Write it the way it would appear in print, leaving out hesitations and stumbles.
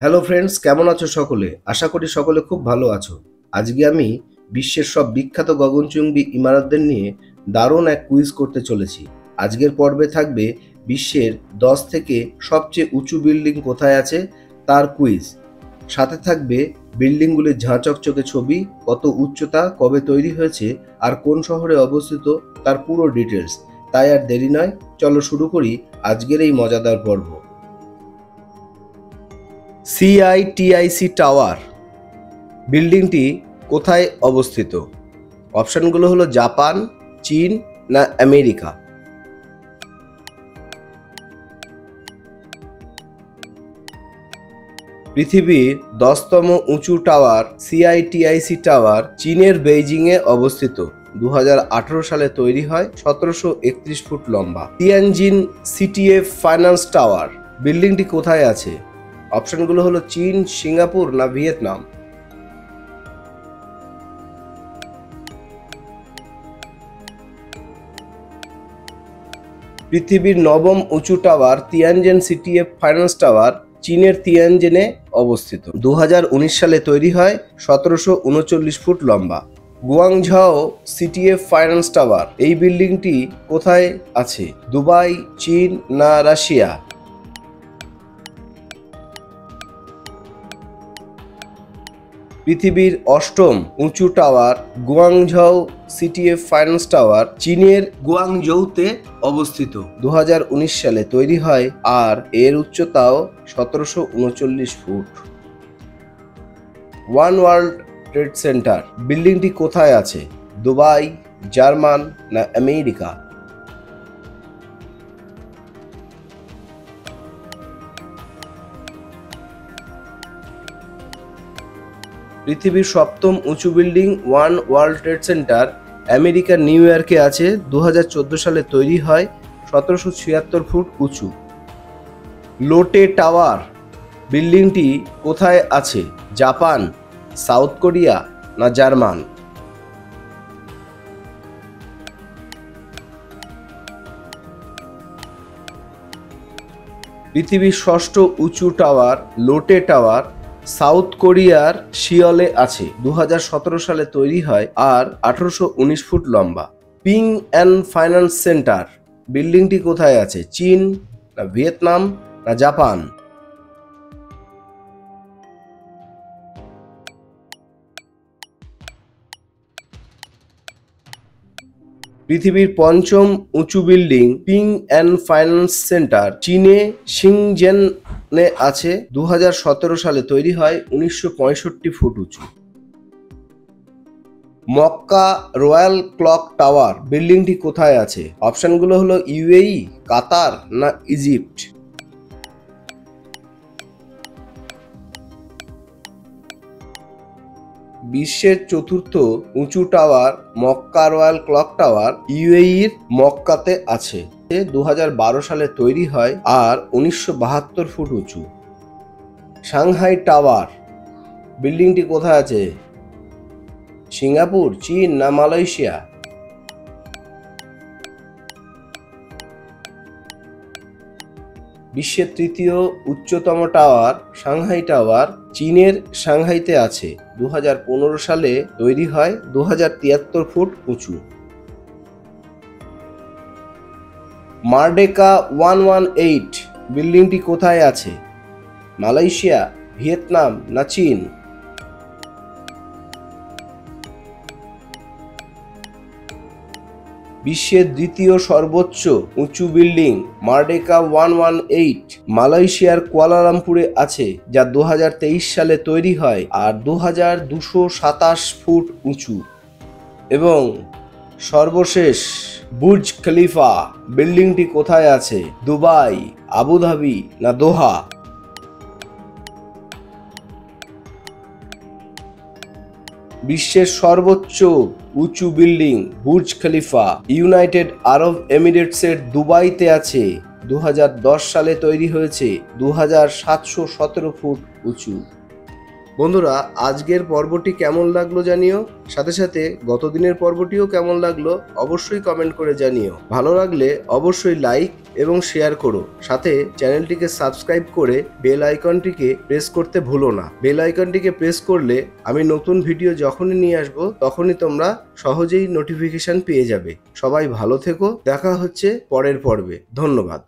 Hello friends, কেমন আছো সকলে? আশা করি সকলে খুব ভালো আছো। আজকে আমি বিশ্বের সব বিখ্যাত গগনচুম্বী ইমারতদের নিয়ে দারুণ এক কুইজ করতে চলেছি। আজকের পর্বে থাকবে বিশ্বের 10 থেকে সবচেয়ে উঁচু বিল্ডিং কোথায় আছে তার কুইজ। সাথে থাকবে বিল্ডিংগুলির ঝাঁ চকচকে ছবি, কত উচ্চতা, কবে তৈরি হয়েছে আর কোন শহরে অবস্থিত তার পুরো ডিটেলস। তাই আর দেরি নয়, চলো শুরু করি আজকের এই মজাদার পর্ব। সিআইটিআইসি টাওয়ার বিল্ডিংটি কোথায় অবস্থিত? অপশনগুলো হলো জাপান, চীন না আমেরিকা। পৃথিবীর 10তম উঁচু টাওয়ার সিআইটিআইসি টাওয়ার চীনের বেইজিংয়ে অবস্থিত। 2018 সালে তৈরি হয়, 1731 ফুট লম্বা। তিয়ানজিন সিটিএফ ফাইন্যান্স টাওয়ার বিল্ডিংটি কোথায় আছে? অপশনগুলো হলো চীন, সিঙ্গাপুর না ভিয়েতনাম। পৃথিবীর 9ম উঁচু tower Tianjin CTF finance tower চীনের তিয়ানজিনে অবস্থিত। 2019 সালে তৈরি হয়, 1739 ফুট লম্বা। গুয়াংঝাও সিটিএফ ফাইন্যান্স টাওয়ার এই বিল্ডিংটি কোথায় আছে? দুবাই, চীন না রাশিয়া? পৃথিবীর 8ম উঁচু tower Guangzhou CTF finance tower চীনের গুয়াংজৌতে অবস্থিত। 2019 সালে তৈরি হয় আর এর উচ্চতাও 1739 foot. One world trade centre বিল্ডিংটি কোথায় আছে? দুবাই, জার্মান না আমেরিকা? পৃথিবীর 7ম উঁচু building one world trade centre আমেরিকার নিউ ইয়র্কে আছে। 2014 সালে তৈরি হয়, 1776 ফুট উঁচু। লোটে টাওয়ার বিল্ডিংটি কোথায় আছে? জাপান, সাউথ কোরিয়া না জার্মান? পৃথিবীর 6ষ্ঠ উঁচু টাওয়ার লোটে টাওয়ার সাউথ কোরিয়ার সিওলে আছে। 2017 সালে তৈরি হয় আর 1819 ফুট লম্বা। পিং অ্যান্ড ফাইন্যান্স সেন্টার বিল্ডিংটি কোথায় আছে? চীন না ভিয়েতনাম না জাপান? পৃথিবীর 5ম উঁচু building Ping and finance centre চীনে শিংজেনে আছে। 2017 সালে তৈরি হয়, 1965 ফুট উঁচু। মক্কা রয়্যাল ক্লক টাওয়ার বিল্ডিংটি কোথায় আছে? অপশনগুলো হলো ইউএই, কাতার না ইজিপ্ট? বিশ্বের 4র্থ উঁচু tower Mecca royal clock tower ইউএইর মক্কাতে আছে। 2012 সালে তৈরি হয় আর 1972 ফুট উঁচু। সাংহাই টাওয়ার বিল্ডিংটি কোথায় আছে? সিঙ্গাপুর, চীন না মালয়েশিয়া? বিশ্বের 3য় উচ্চতম টাওয়ার সাংহাই টাওয়ার চীনের সাংহাইতে আছে। 2015 সালে তৈরি হয়, 2073 ফুট উঁচু। মার্ডেকা 118 বিল্ডিংটি কোথায় আছে? মালয়েশিয়া, ভিয়েতনাম না চীন? বিশ্বের 2য় সর্বোচ্চ উঁচু বিল্ডিং মার্ডেকা 118 মালয়েশিয়ার কুয়ালালামপুরে আছে, যা 2023 সালে তৈরি হয় আর 2227 ফুট উঁচু। এবং সর্বশেষ বুর্জ খলিফা বিল্ডিংটি কোথায় আছে? দুবাই, আবুধাবি না দোহা? বিশ্বের সর্বোচ্চ উঁচু বিল্ডিং বুর্জ খলিফা ইউনাইটেড আরব এমিরেটসের দুবাইতে আছে। 2010 সালে তৈরি হয়েছে, 2717 ফুট উঁচু। বন্ধুরা, আজকের পর্বটি কেমন লাগলো জানিও, সাথে সাথে গত দিনের পর্বটিও কেমন লাগলো অবশ্যই কমেন্ট করে জানিও। ভালো লাগলে অবশ্যই লাইক এবং শেয়ার করো, সাথে চ্যানেলটিকে সাবস্ক্রাইব করে বেল আইকনটিকে প্রেস করতে ভুলো না। বেল আইকনটিকে প্রেস করলে আমি নতুন ভিডিও যখনই নিয়ে আসবো তখনই তোমরা সহজেই নোটিফিকেশন পেয়ে যাবে। সবাই ভালো থেকো, দেখা হচ্ছে পরের পর্বে। ধন্যবাদ।